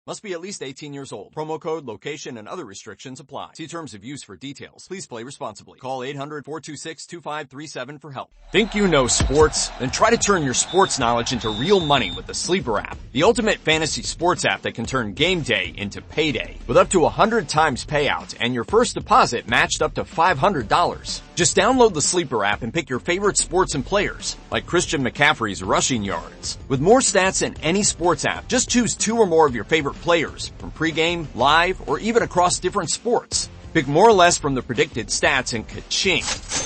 Must be at least 18 years old. Promo code, location, and other restrictions apply. See terms of use for details. Please play responsibly. Call 800-426-2537 for help. Think you know sports? Then try to turn your sports knowledge into real money with the Sleeper app. The ultimate fantasy sports app that can turn game day into payday. With up to 100 times payout and your first deposit matched up to $500. Just download the Sleeper app and pick your favorite sports and players, like Christian McCaffrey's rushing yards. With more stats than any sports app, just choose 2 or more of your favorite players, from pregame, live, or even across different sports. Pick more or less from the predicted stats and ka-ching.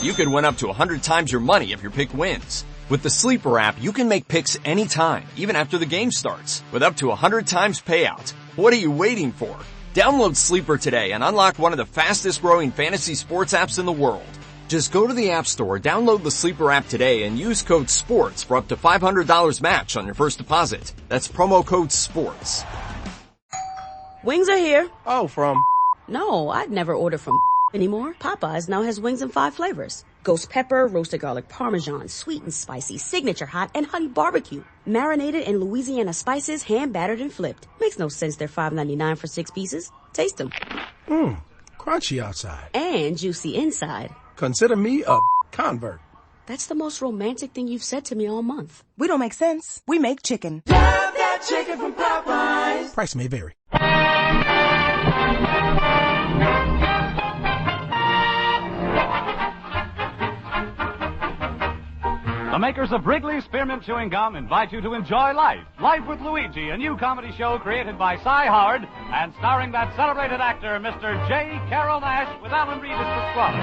You could win up to 100 times your money if your pick wins. With the Sleeper app, you can make picks anytime, even after the game starts, with up to 100 times payout. What are you waiting for? Download Sleeper today and unlock one of the fastest growing fantasy sports apps in the world. Just go to the App Store, download the Sleeper app today, and use code SPORTS for up to $500 match on your first deposit. That's promo code SPORTS. Wings are here. Oh, from? No, I'd never order from anymore. Popeyes now has wings in 5 flavors. Ghost pepper, roasted garlic parmesan, sweet and spicy, signature hot, and honey barbecue. Marinated in Louisiana spices, hand battered and flipped. Makes no sense they're $5.99 for 6 pieces. Taste them. Crunchy outside. And juicy inside. Consider me a convert. That's the most romantic thing you've said to me all month. We don't make sense. We make chicken. Love that chicken from Popeyes. Price may vary. The makers of Wrigley Spearmint Chewing Gum invite you to enjoy life. Life with Luigi, a new comedy show created by Cy Howard and starring that celebrated actor, Mr. J. Carroll Nash, with Alan Reed as Pasquale.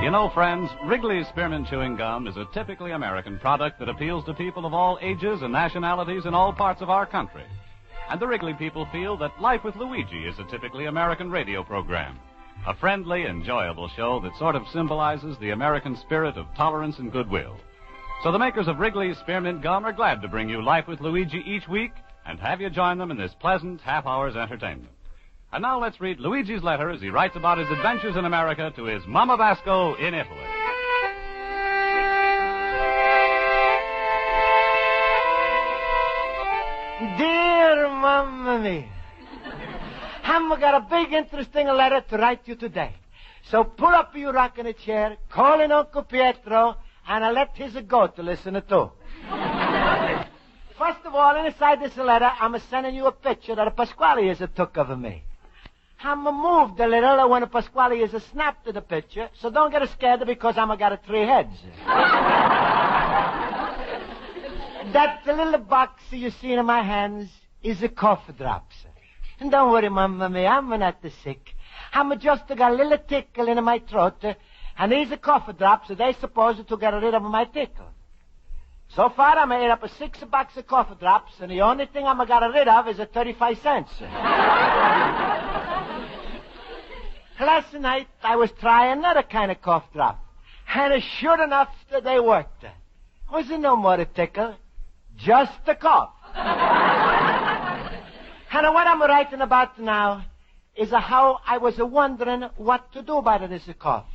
You know, friends, Wrigley's Spearmint Chewing Gum is a typically American product that appeals to people of all ages and nationalities in all parts of our country. And the Wrigley people feel that Life with Luigi is a typically American radio program. A friendly, enjoyable show that sort of symbolizes the American spirit of tolerance and goodwill. So the makers of Wrigley's Spearmint Gum are glad to bring you Life with Luigi each week and have you join them in this pleasant half-hour's entertainment. And now let's read Luigi's letter as he writes about his adventures in America to his Mama Basco in Italy. Dear Mamma mia, I've got a big interesting letter to write you today. So pull up your rocking chair, call in Uncle Pietro, and I'll let his goat to listen to. First of all, inside this letter, I'm sending you a picture that Pasquale has took of me. I'm moved a little when Pasquale is snapped to the picture, so don't get scared because I'm got 3 heads. That little box you see in my hands is a cough drops. And don't worry, Mamma mia, I'm not sick. I'm just got a little tickle in my throat, and these cough drops, they supposed to get rid of my tickle. So far, I made up 6 box of cough drops, and the only thing I'm got rid of is 35 cents. Last night, I was trying another kind of cough drop. And sure enough, they worked. Was no more a tickle, just a cough. And what I'm writing about now is how I was wondering what to do about this cough.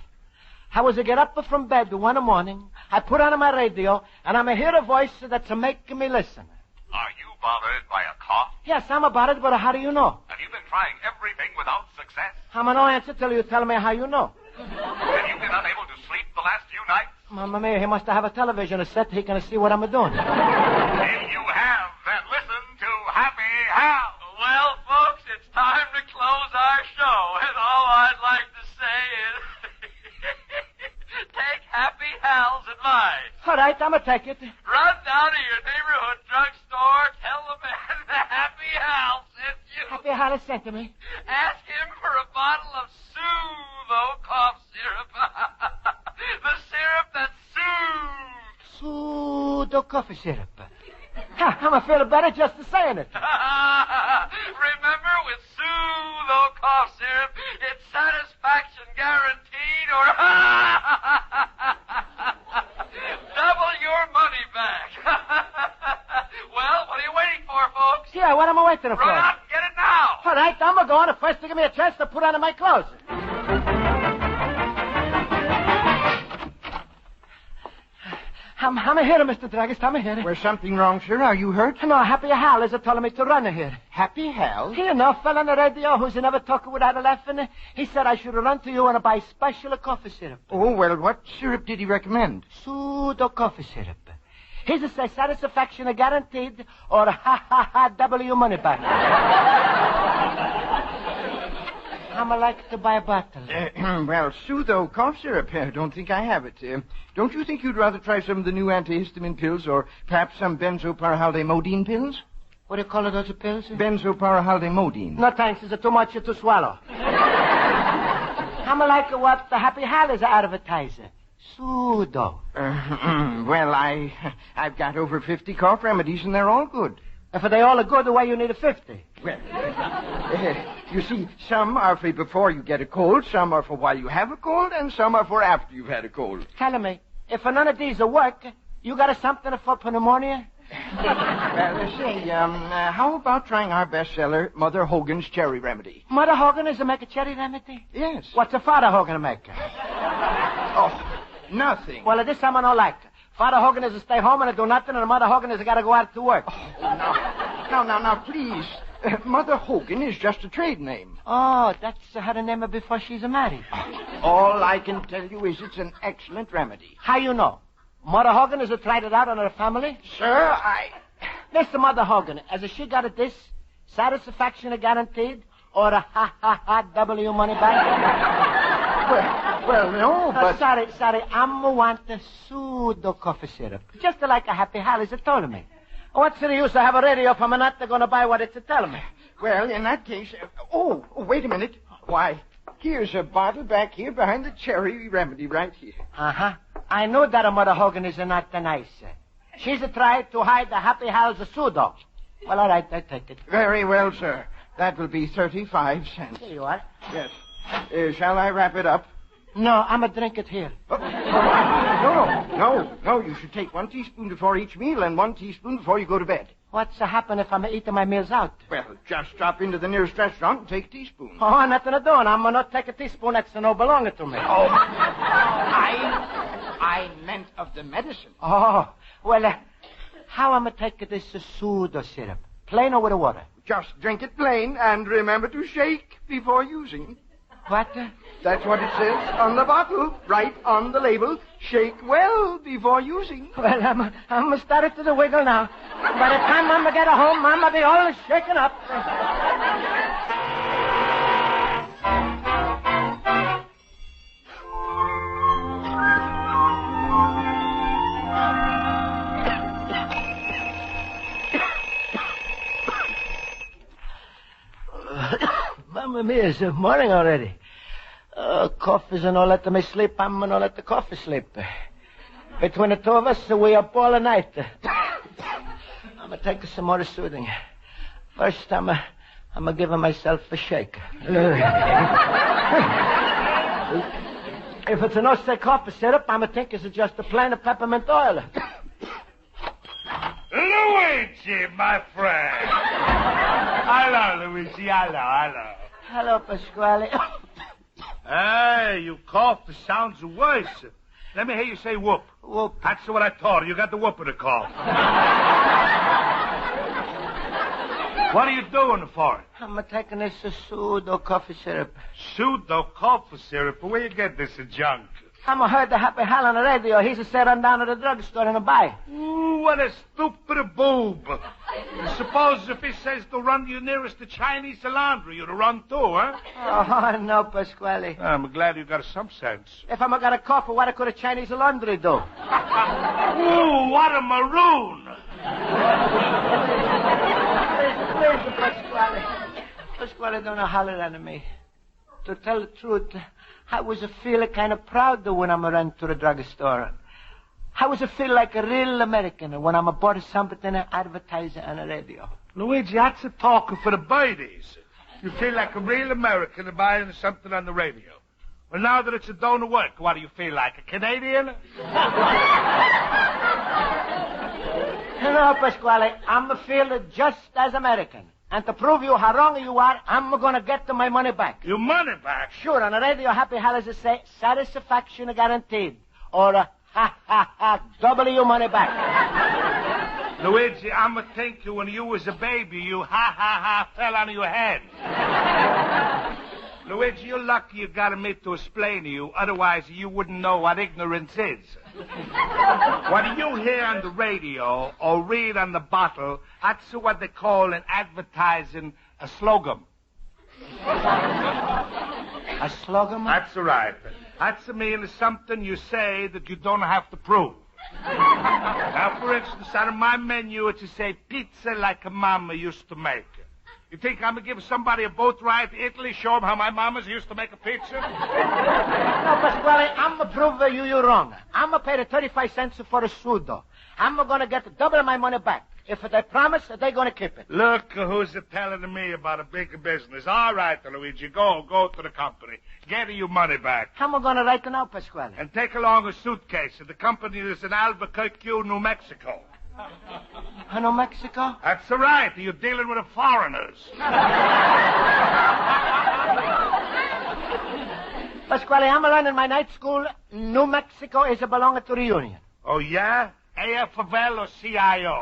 I was get up from bed one morning, I put on my radio, and I'm hear a voice that's making me listen. Are you bothered by a cough? Yes, I'm about it, but how do you know? Have you been trying everything without success? I'm no answer till you tell me how you know. Have you been unable to sleep the last few nights? Mamma mia, he must have a television set. He can see what I'm doing. If you have, then listen to Happy Hal. Well, folks, it's time to close our show, and all I'd like to say is take Happy Hal's advice. All right, I'm going to take it. Run down to your neighborhood drugstore, tell the man that Happy Hal sent you. Happy Hal sent me. Ask him for a bottle of Soothos Cough Syrup. The syrup that soothes. Soothos Cough Syrup. I'm feeling better just saying it. Remember, with Soothos Cough Syrup, it's satisfaction guaranteed or double your money back. Well, what are you waiting for, folks? Yeah, what am I waiting for? Run out and All right, I'm going to first to give me a chance to put on my clothes. I'm here, Mr. Druggist. I'm here. Was something wrong, sir? Are you hurt? No, Happy Hal is telling me to run here. Happy Hal? Here, no fella on the radio who's never talking without a laughing. He said I should run to you and buy special coffee syrup. Oh, well, what syrup did he recommend? Soothos Cough Syrup. His is satisfaction guaranteed or W money back. I'm like to buy a bottle. Well, Soothos Cough Syrup. Don't think I have it. Don't you think you'd rather try some of the new antihistamine pills or perhaps some benzoparahaldemodine pills? What do you call it, those pills? Benzoparahaldemodine. No, thanks. It's too much to swallow. I'm like what the Happy Hal is advertising. Pseudo. Well, I've got over 50 cough remedies, and they're all good. If they all are good, why you need a 50? Well, you see, some are for before you get a cold, some are for while you have a cold, and some are for after you've had a cold. Tell me, if none of these work, you got something for pneumonia? Well, say, how about trying our bestseller, Mother Hogan's Cherry Remedy? Mother Hogan is to make a cherry remedy? Yes. What's the Father Hogan make? Oh, nothing. Well, this time I don't like it. Father Hogan is to stay home and do nothing, and Mother Hogan is got to go out to work. Oh, now, please. Mother Hogan is just a trade name. Oh, that's her name before she's married. All I can tell you is it's an excellent remedy. How you know? Mother Hogan has tried it out on her family? Sir, Mr. Mother Hogan, has she got this? Satisfaction guaranteed? Or a W money back? Well, no, but... Sorry, I'm want the Soothos Cough Syrup. Just like a Happy Hal is told me. What's the use to have a radio if I'm not going to buy what it's telling me? Well, in that case... Oh, wait a minute. Why, here's a bottle back here behind the cherry remedy right here. Uh-huh. I know that Mother Hogan is not nice. She's tried to hide the Happy Hal's pseudo. Well, all right, I take it. Very well, sir. That will be 35 cents. Here you are. Yes. Shall I wrap it up? No, I'm going to drink it here. No. You should take 1 teaspoon before each meal and 1 teaspoon before you go to bed. What's to happen if I'm eating my meals out? Well, just drop into the nearest restaurant and take a teaspoon. Oh, nothing to do. I'm going to take a teaspoon that's no belonging to me. Oh, I meant of the medicine. Oh, well, how am I take this Soothos syrup? Plain or with water? Just drink it plain and remember to shake before using. What? That's what it says on the bottle, right on the label. Shake well before using. Well, I'm starting to wiggle now. By the time Mama get home, Mama be all shaken up. Mamma mia, it's morning already. Cough isn't all let me sleep. I'm going to let the coffee sleep. Between the two of us, we up all night. I'm going to take some more soothing. First, I'm going to give myself a shake. If it's no say coffee syrup, I'm going to think it's just a plain of peppermint oil. Luigi, my friend. Hello, Luigi. Hello. Hello, Pasquale. Hey, you cough. It sounds worse. Let me hear you say whoop. Whoop. That's what I told you. You got the whoop of the cough. What are you doing for it? I'm taking this Soothos coffee syrup. Soothos Cough Syrup? Where you get this junk? I'm heard the Happy Hal on the radio. He's a say run down to the drugstore and buy. Ooh, what a stupid boob. Suppose if he says to run to your nearest Chinese laundry, you'd run too, huh? Oh, no, Pasquale. I'm glad you got some sense. If I'm got a cough, what could a Chinese laundry do? Ooh, what a maroon. Please, Pasquale. Pasquale, don't holler at me. To tell the truth, I was feeling kind of proud when I ran to the drugstore. I was feeling like a real American when I'm aboard something advertising on the radio. Luigi, that's a talking for the birdies. You feel like a real American buying something on the radio. Well, now that it's don't work, what do you feel like, a Canadian? No, Pasquale, I'm feeling just as American. And to prove you how wrong you are, I'm going to get my money back. Your money back? Sure, on the radio, Happy Hollies say, satisfaction guaranteed. Or, double your money back. Luigi, I'm a think you when you was a baby, you fell on your head. Luigi, you're lucky you got me to explain to you, otherwise you wouldn't know what ignorance is. What you hear on the radio or read on the bottle, that's what they call in advertising a slogan. A slogan? That's right. That's mean something you say that you don't have to prove. Now, for instance, on my menu, it say pizza like a mama used to make. You think I'm going to give somebody a boat ride to Italy, show them how my mamas used to make a pizza? No, Pasquale, I'm going to prove you're wrong. I'm going to pay the 35 cents for a pseudo. I'm going to get double my money back. If they promise, they're going to keep it. Look who's telling me about a big business. All right, Luigi, go to the company. Get your money back. How am I going to write it now, Pasquale? And take along a suitcase. The company is in Albuquerque, New Mexico. New Mexico? That's right. You're dealing with the foreigners. Pasquale, I'm learning my night school. New Mexico is belonging to the Union. Oh, yeah? AFL or CIO?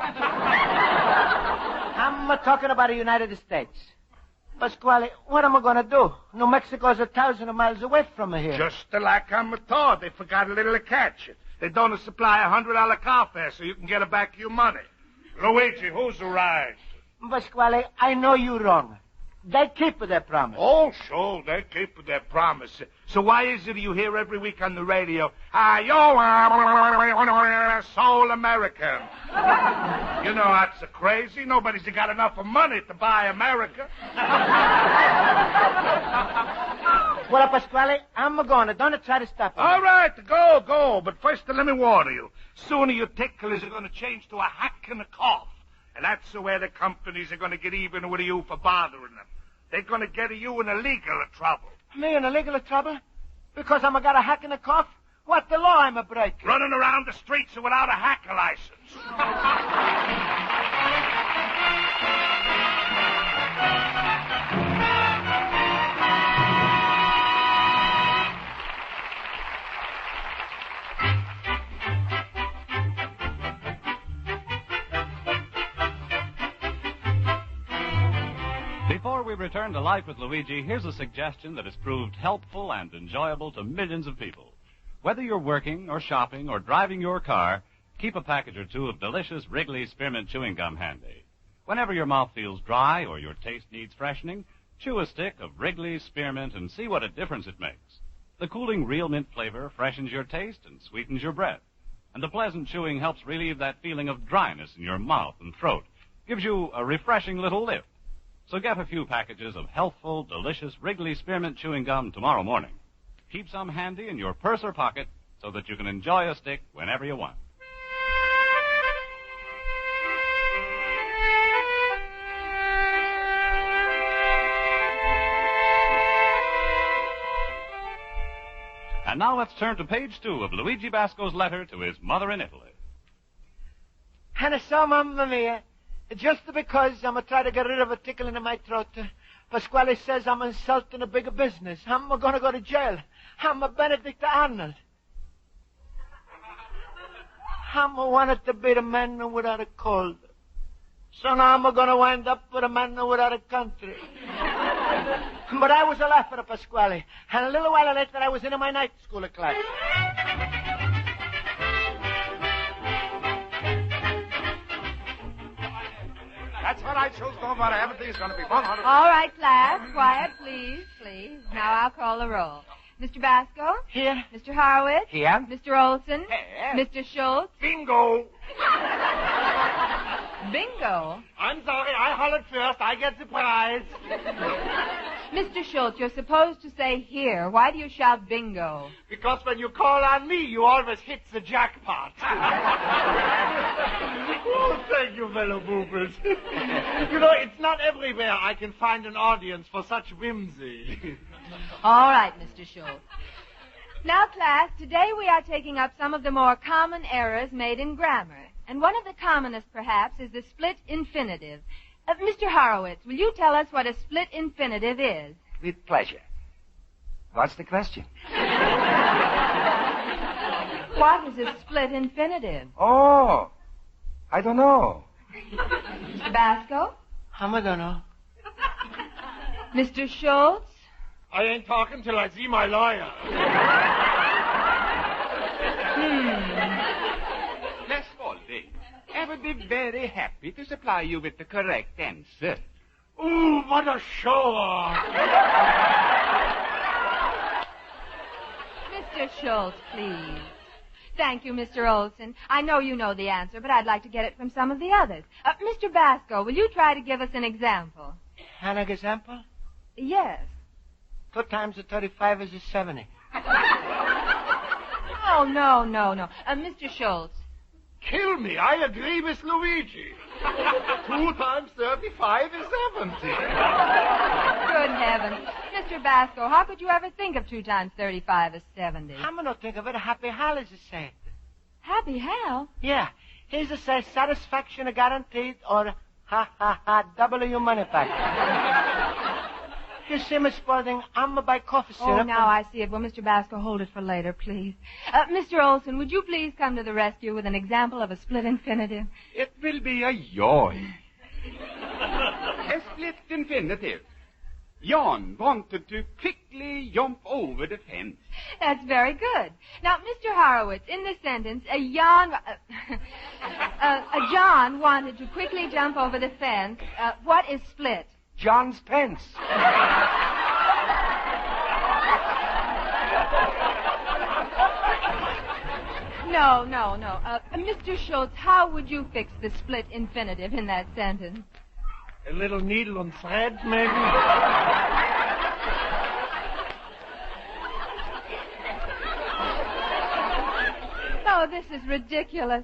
I'm talking about the United States. Pasquale, what am I going to do? New Mexico is 1,000 miles away from here. Just like I'm taught. They forgot a little catch. They don't supply $100 car fare so you can get back your money. Luigi, who's right? Pasquale, I know you're wrong. They keep their promise. Oh, sure, they keep their promise. So why is it you hear every week on the radio, you're soul American? You know, that's crazy. Nobody's got enough money to buy America. Well, Pasquale, I'm going. Don't try to stop me. All right, go. But first, let me warn you. Sooner your tickles are going to change to a hack and a cough. And that's where the companies are going to get even with you for bothering them. They're going to get you in illegal trouble. Me in illegal trouble? Because I'm got a hack and a cough? What the law I'm a breaking? Running around the streets without a hacker license. Before we return to Life with Luigi, here's a suggestion that has proved helpful and enjoyable to millions of people. Whether you're working or shopping or driving your car, keep a package or two of delicious Wrigley Spearmint Chewing Gum handy. Whenever your mouth feels dry or your taste needs freshening, chew a stick of Wrigley Spearmint and see what a difference it makes. The cooling real mint flavor freshens your taste and sweetens your breath. And the pleasant chewing helps relieve that feeling of dryness in your mouth and throat. Gives you a refreshing little lift. So get a few packages of healthful, delicious Wrigley Spearmint Chewing Gum tomorrow morning. Keep some handy in your purse or pocket so that you can enjoy a stick whenever you want. And now let's turn to page 2 of Luigi Basco's letter to his mother in Italy. And so, Mamma Mia, just because I'm trying to get rid of a tickle in my throat, Pasquale says I'm insulting a bigger business. I'm going to go to jail. I'm a Benedict Arnold. I'm wanted to be the man without a cold. So now I'm going to wind up with a man without a country. But I was a laugher at Pasquale. And a little while later, I was in my night school class. That's what I chose. Don't worry. Everything's going to be 100. All right, class. Quiet, please. Now I'll call the roll. Mr. Basco? Here. Mr. Horowitz? Here. Mr. Olson? Here. Mr. Schultz? Bingo! Bingo? I'm sorry. I hollered first. I get the prize. Mr. Schultz, you're supposed to say here. Why do you shout bingo? Because when you call on me, you always hit the jackpot. Oh, thank you, fellow boopers. You know, it's not everywhere I can find an audience for such whimsy. All right, Mr. Schultz. Now, class, today we are taking up some of the more common errors made in grammar. And one of the commonest, perhaps, is the split infinitive. Mr. Horowitz, will you tell us what a split infinitive is? With pleasure. What's the question? What is a split infinitive? Oh, I don't know. Mr. Basco? I don't know. Mr. Schultz? I ain't talking till I see my lawyer. Miss Spaulding, I would be very happy to supply you with the correct answer. Ooh, what a show-off! Mr. Schultz, please. Thank you, Mr. Olson. I know you know the answer, but I'd like to get it from some of the others. Mr. Basco, will you try to give us an example? An example? Yes. 2 times 35 is 70. Oh, no. Mr. Schultz. Kill me. I agree with Luigi. 2 times 35 is 70. Good heavens. Mr. Basco, how could you ever think of 2 times 35 is 70? I'm going to think of it. Happy Hal is a say. Happy Hal? Yeah. He's a say satisfaction guaranteed or double your money back. You see, Miss Spaulding, I'm going to buy coffee syrup. Oh, now I see it. Well, Mr. Basco, hold it for later, please. Mr. Olson, would you please come to the rescue with an example of a split infinitive? It will be a joy. A split infinitive. Jan wanted to quickly jump over the fence. That's very good. Now, Mr. Horowitz, in this sentence, a John wanted to quickly jump over the fence. What is split? John's pence. No. Mr. Schultz, how would you fix the split infinitive in that sentence? A little needle and thread, maybe? Oh, this is ridiculous.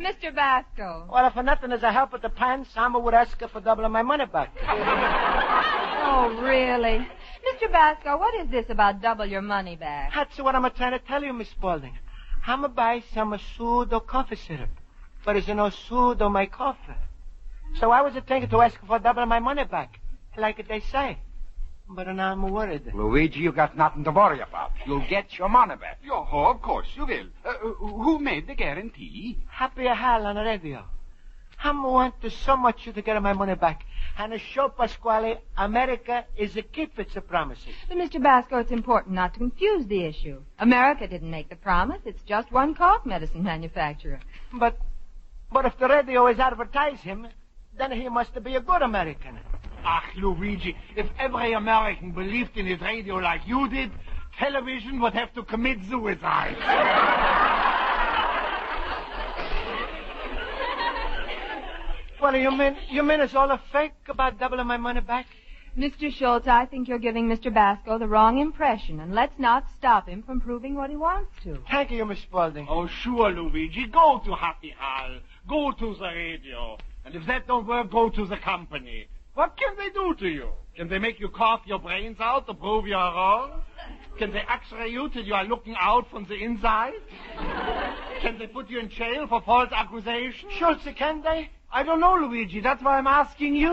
Mr. Basco. Well, if for nothing as a help with the pants, I would ask her for doubling my money back. Oh, really? Mr. Basco, what is this about double your money back? That's what I'm trying to tell you, Miss Spaulding. I'm going to buy some pseudo coffee syrup. But there's no pseudo my coffee. So I was thinking to ask for double my money back, like they say. But now I'm worried. Luigi, you got nothing to worry about. You'll get your money back. Oh, of course you will. Who made the guarantee? Happy Hal on the radio. I want so much to get my money back. And to show Pasquale, America is a keep its promises. But, Mr. Basco, it's important not to confuse the issue. America didn't make the promise. It's just one cough medicine manufacturer. But if the radio is advertise him, then he must be a good American. Ach, Luigi, if every American believed in his radio like you did, television would have to commit suicide. Well, you mean it's all a fake about doubling my money back? Mr. Schultz, I think you're giving Mr. Basco the wrong impression, and let's not stop him from proving what he wants to. Thank you, Miss Spaulding. Oh, sure, Luigi. Go to Happy Hal. Go to the radio. And if that don't work, go to the company. What can they do to you? Can they make you cough your brains out to prove you're wrong? Can they x-ray you till you are looking out from the inside? Can they put you in jail for false accusation? Schultz, can they? I don't know, Luigi. That's why I'm asking you.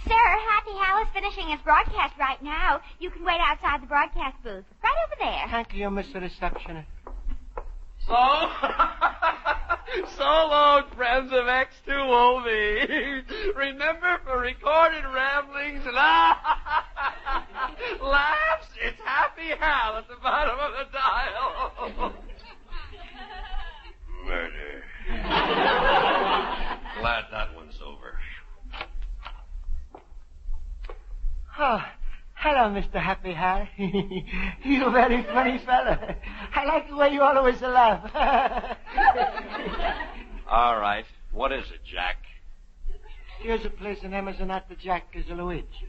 Sir, Happy Hal is finishing his broadcast right now. You can wait outside the broadcast booth. Right over there. Thank you, Mr. Receptionist. So long, friends of X2OV. Remember, for recorded ramblings and laughs, it's Happy Hal at the bottom of the dial. Murder. Glad that one's over. Oh, hello, Mr. Happy Hal. You're a very funny fella. I like the way you always laugh. All right. What is it, Jack? Here's a place in Amazon at the Jack is a Luigi.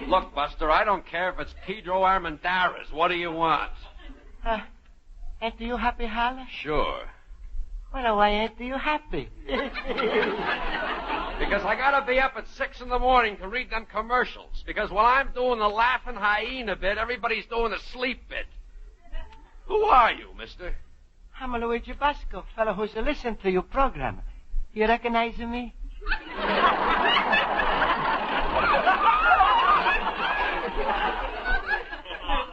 Look, Buster, I don't care if it's Pedro Armendariz. What do you want? Ain't you happy, Hal? Sure. Well, why ain't you happy? Because I gotta be up at 6 in the morning to read them commercials. Because while I'm doing the laughing hyena bit, everybody's doing the sleep bit. Who are you, mister? I'm Luigi Basco, fellow who's listening to your program. You recognize me?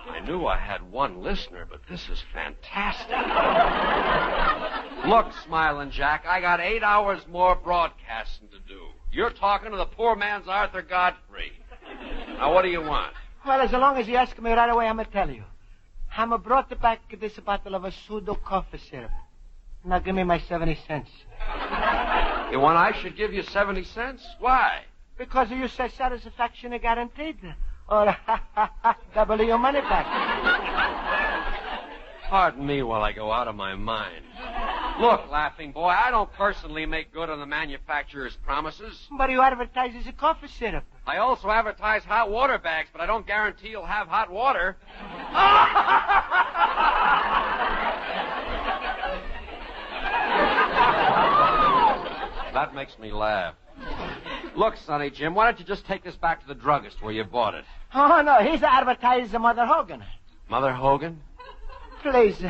I knew I had one listener, but this is fantastic. Look, Smiling Jack, I got 8 hours more broadcasting to do. You're talking to the poor man's Arthur Godfrey. Now, what do you want? Well, as long as you ask me right away, I'm going to tell you. I'm brought back this bottle of a Soothos Cough Syrup. Now, give me my 70 cents. You want I should give you 70 cents? Why? Because you say satisfaction is guaranteed. Or double your money back. Pardon me while I go out of my mind. Look, laughing boy, I don't personally make good on the manufacturer's promises. But you advertise as a coffee syrup. I also advertise hot water bags, but I don't guarantee you'll have hot water. That makes me laugh. Look, Sonny Jim, why don't you just take this back to the druggist where you bought it? Oh, no, he's advertising Mother Hogan. Mother Hogan? Please,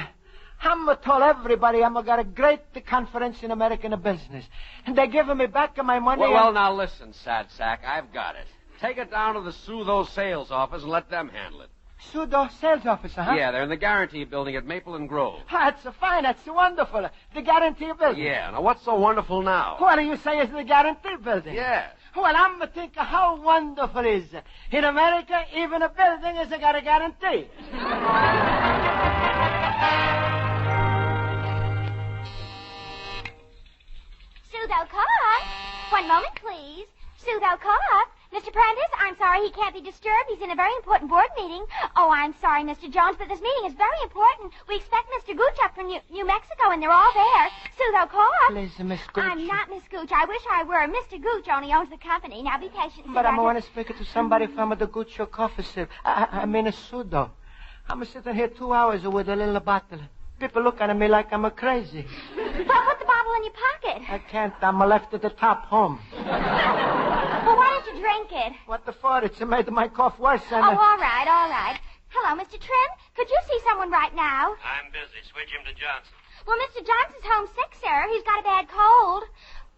I'm told everybody I'm got a great conference in American business. And they're giving me back my money. Well, now listen, sad sack, I've got it. Take it down to the Soothos sales office and let them handle it. Soothos sales officer, huh? Yeah, they're in the Guarantee building at Maple and Grove. That's fine. That's wonderful. The Guarantee building. Yeah, now what's so wonderful now? What do you say is the Guarantee building? Yes. Well, I'm thinking how wonderful it is. In America, even a building has got a guarantee. Soothos Cough. One moment, please. Soothos Cough. Mr. Prentice, I'm sorry he can't be disturbed. He's in a very important board meeting. Oh, I'm sorry, Mr. Jones, but this meeting is very important. We expect Mr. Gooch up from New Mexico, and they're all there. Soothos Cough. Please, Miss Gooch. I'm not Miss Gooch. I wish I were. Mr. Gooch only owns the company. Now, be patient. But I want to speak to somebody from the Gooch coffee syrup. I mean a Soothos. I'm sitting here 2 hours with a little bottle. People look at me like I'm crazy. Well, put the bottle in your pocket. I can't. I'm left at the top home. Well, why don't you drink it? What the for? It's made my cough worse. And all right, all right. Hello, Mr. Trim. Could you see someone right now? I'm busy. Switch him to Johnson. Well, Mr. Johnson's home sick, sir. He's got a bad cold.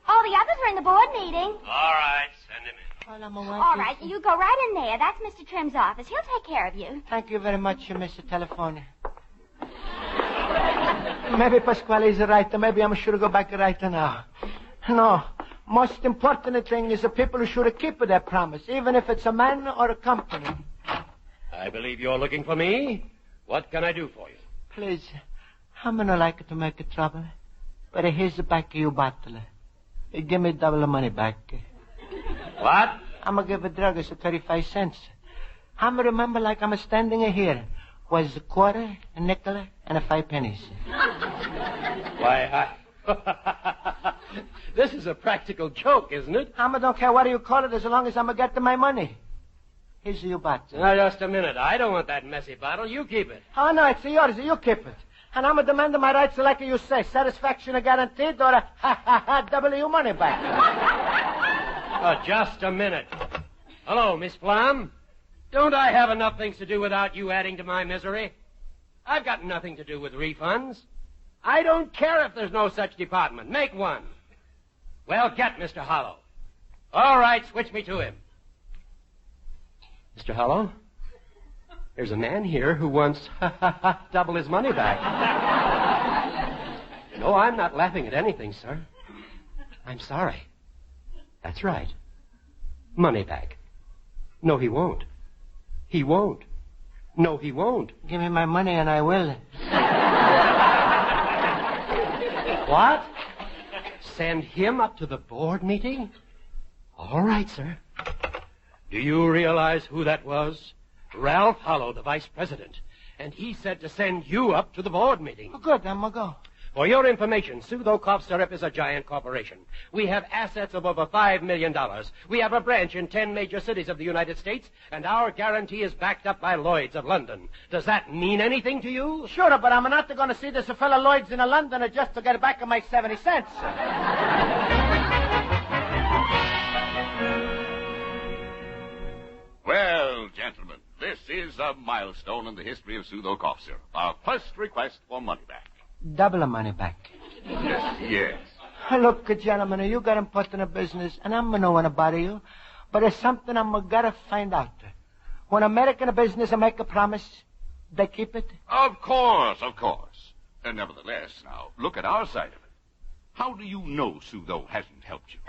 All the others are in the board meeting. All right, send him in. All right, you go right in there. That's Mr. Trim's office. He'll take care of you. Thank you very much, Mr. Telephone. Maybe Pasquale is right. Maybe I should go back right now. No. Most important thing is the people who should keep their promise, even if it's a man or a company. I believe you're looking for me. What can I do for you? Please, I'm gonna like to make trouble, but here's the back of your bottle. Give me double the money back. What? I'm gonna give a druggist 35 cents. I'm remember like I'm standing here. Was a quarter, a nickel, and 5 pennies. Why, this is a practical joke, isn't it? I don't care what you call it as long as I'm going to get my money. Here's your bottle. Now, just a minute. I don't want that messy bottle. You keep it. Oh, no, it's yours. You keep it. And I'm demanding my rights like you say. Satisfaction guaranteed or double your money back. Oh, just a minute. Hello, Miss Plum. Don't I have enough things to do without you adding to my misery? I've got nothing to do with refunds. I don't care if there's no such department. Make one. Well, get Mr. Hollow. All right, switch me to him. Mr. Hollow, there's a man here who wants double his money back. No, I'm not laughing at anything, sir. I'm sorry. That's right. Money back. No, he won't. He won't. No, he won't. Give me my money and I will. What? Send him up to the board meeting? All right, sir. Do you realize who that was? Ralph Hollow, the vice president. And he said to send you up to the board meeting. Oh, good, I'm going to go. For your information, Soothos Cough Syrup is a giant corporation. We have assets of over $5 million. We have a branch in 10 major cities of the United States, and our guarantee is backed up by Lloyd's of London. Does that mean anything to you? Sure, but I'm not going to see this fellow Lloyd's in London just to get back my 70 cents. is a milestone in the history of Soothos Cough Syrup. Our first request for money back. Double the money back. Yes. Look, gentlemen, you got important business, and I'm know one about you, but it's something I'm gotta find out. When American business make a promise, they keep it? Of course. Nevertheless, now, look at our side of it. How do you know Soothos hasn't helped you?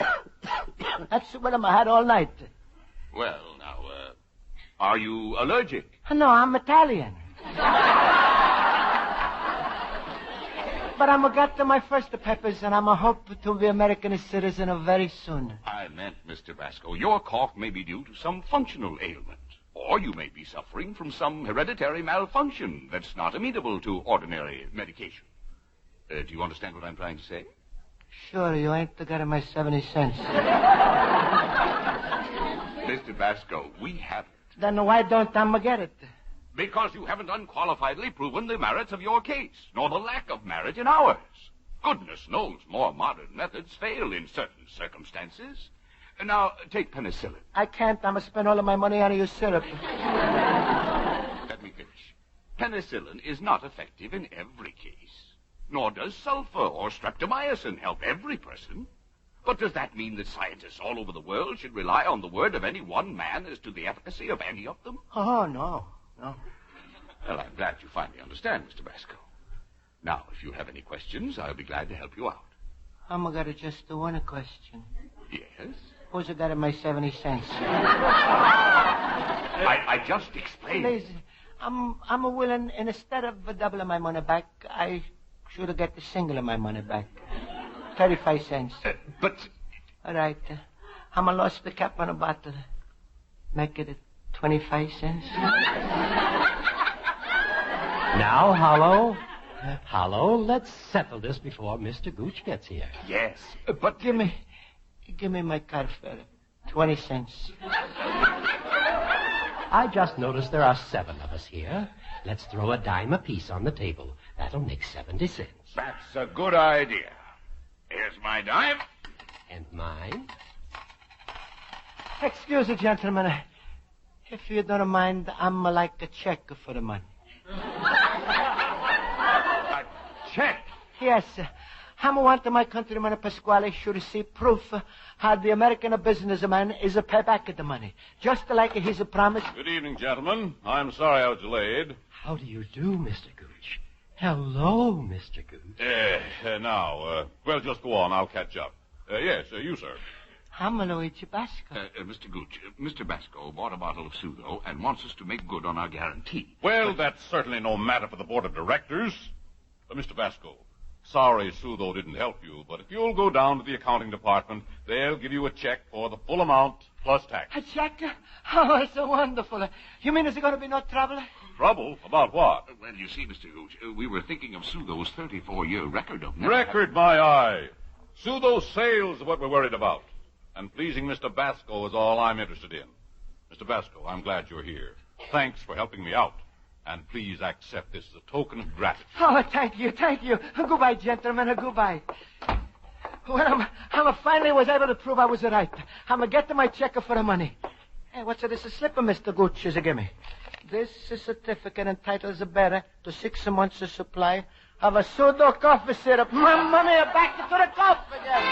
That's what I'm had all night. Well, now, are you allergic? No, I'm Italian. But I'm got to my first peppers, and I'm a hope to be American citizen very soon. I meant, Mr. Basco, your cough may be due to some functional ailment. Or you may be suffering from some hereditary malfunction that's not amenable to ordinary medication. Do you understand what I'm trying to say? Sure, you ain't got my 70 cents. Mr. Basco, we haven't. Then why don't I get it? Because you haven't unqualifiedly proven the merits of your case, nor the lack of merit in ours. Goodness knows more modern methods fail in certain circumstances. Now, take penicillin. I can't. I'm going to spend all of my money on your syrup. Let me finish. Penicillin is not effective in every case. Nor does sulfur or streptomycin help every person. But does that mean that scientists all over the world should rely on the word of any one man as to the efficacy of any of them? Oh, no. Well, I'm glad you finally understand, Mr. Basco. Now, if you have any questions, I'll be glad to help you out. I'm going to just do one question. Yes? Who's got my 70 cents? I just explained. Please, I'm willing, instead of doubling my money back, I should have got the single of my money back. 35 cents. But... All right. I'm a lost the cap on a bottle. Make it 25 cents. Now, Hollow, let's settle this before Mr. Gooch gets here. Yes, but... Give me my card fare. 20 cents. I just noticed there are 7 of us here. Let's throw a dime apiece on the table. That'll make 70 cents. That's a good idea. Here's my dime. And mine. Excuse me, gentlemen. If you don't mind, I'm like a check for the money. A check? Yes. I'm wanting my countryman Pasquale should see proof how the American businessman is a pay back the money. Just like he's a promise. Good evening, gentlemen. I'm sorry I was delayed. How do you do, Mr. Gooch? Hello, Mr. Gooch. Well, just go on. I'll catch up. Yes, you, sir. I'm Luigi Basco. Mr. Gooch, Mr. Basco bought a bottle of Soothos and wants us to make good on our guarantee. Well, that's certainly no matter for the board of directors. Mr. Basco, sorry Soothos didn't help you, but if you'll go down to the accounting department, they'll give you a check for the full amount plus tax. A check? Oh, it's so wonderful. You mean there's going to be no trouble? Trouble? About what? Well, you see, Mr. Gooch, we were thinking of Soothos' 34-year record of... Record, my eye. Soothos sales are what we're worried about. And pleasing Mr. Basco is all I'm interested in. Mr. Basco, I'm glad you're here. Thanks for helping me out. And please accept this as a token of gratitude. Oh, thank you. Goodbye, gentlemen. Goodbye. Well, I finally was able to prove I was right. I'm going to get to my check for the money. Hey, what's this slipper Mr. Gooch is give me? This certificate entitles the bearer to 6 months of supply of a Soothos Cough Syrup. Mamma mia, back to the cough again.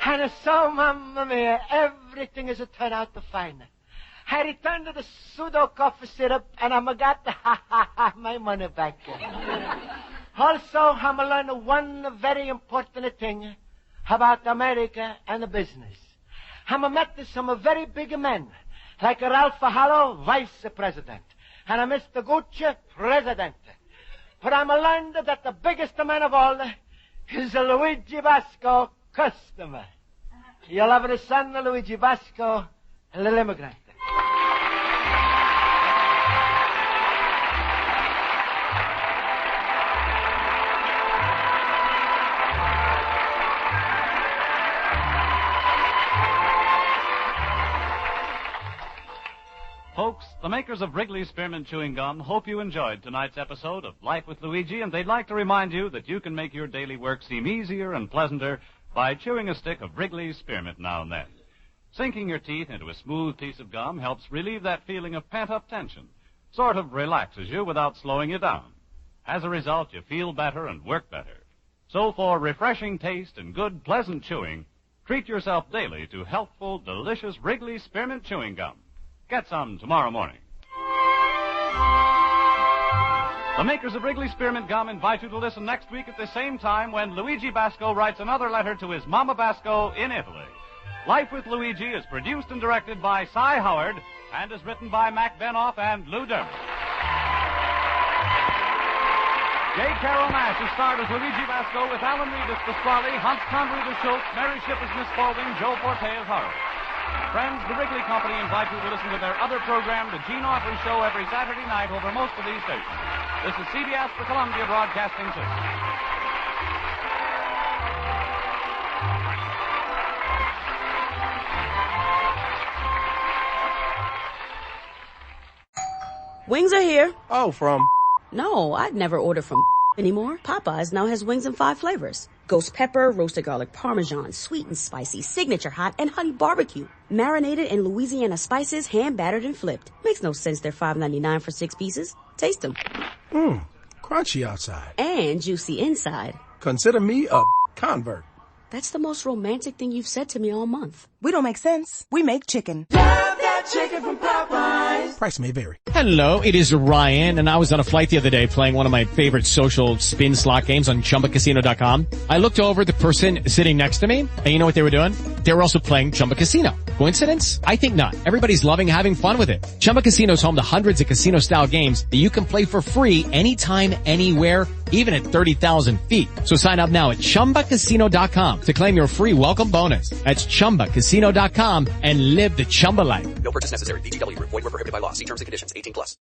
And so, mamma mia, everything is turned out fine. I returned to the Soothos Cough Syrup, and I'm got my money back. Also, I'm learned one very important thing about America and the business. I'm met some very big men, like Ralph Hollow, vice president, and Mr. Gooch, president. But I'm learned that the biggest man of all is Luigi Basco, customer. You'll have the son, Luigi Basco, a little immigrant. The makers of Wrigley Spearmint Chewing Gum hope you enjoyed tonight's episode of Life with Luigi, and they'd like to remind you that you can make your daily work seem easier and pleasanter by chewing a stick of Wrigley's Spearmint now and then. Sinking your teeth into a smooth piece of gum helps relieve that feeling of pent-up tension, sort of relaxes you without slowing you down. As a result, you feel better and work better. So for refreshing taste and good, pleasant chewing, treat yourself daily to healthful, delicious Wrigley Spearmint Chewing Gum. Get some tomorrow morning. The makers of Wrigley Spearmint Gum invite you to listen next week at the same time when Luigi Basco writes another letter to his Mama Basco in Italy. Life with Luigi is produced and directed by Cy Howard and is written by Mac Benoff and Lou Dermott. J. Carol Nash is starred as Luigi Basco with Alan Reed as Pasquale, Hans Conried as Schultz, Mary Shipp as Miss Spaulding, Joe Forte as Horace. Friends, the Wrigley Company invite you to listen to their other program, The Gene Autry Show, every Saturday night over most of these stations. This is CBS, the Columbia Broadcasting System. Wings are here. Oh, from... No, I'd never order from anymore. Popeyes now has wings in 5 flavors. Ghost pepper, roasted garlic parmesan, sweet and spicy, signature hot, and honey barbecue. Marinated in Louisiana spices, hand battered and flipped. Makes no sense they're $5.99 for 6 pieces. Taste them. Crunchy outside. And juicy inside. Consider me a convert. That's the most romantic thing you've said to me all month. We don't make sense. We make chicken. Love that chicken from Popeyes. Price may vary. Hello, it is Ryan, and I was on a flight the other day playing one of my favorite social spin slot games on ChumbaCasino.com. I looked over the person sitting next to me, and you know what they were doing? They were also playing Chumba Casino. Coincidence? I think not. Everybody's loving having fun with it. Chumba Casino is home to hundreds of casino-style games that you can play for free anytime, anywhere, even at 30,000 feet. So sign up now at ChumbaCasino.com to claim your free welcome bonus. That's ChumbaCasino.com and live the Chumba life. No purchase necessary. VGW. Void where prohibited by law. See terms and conditions. 18+.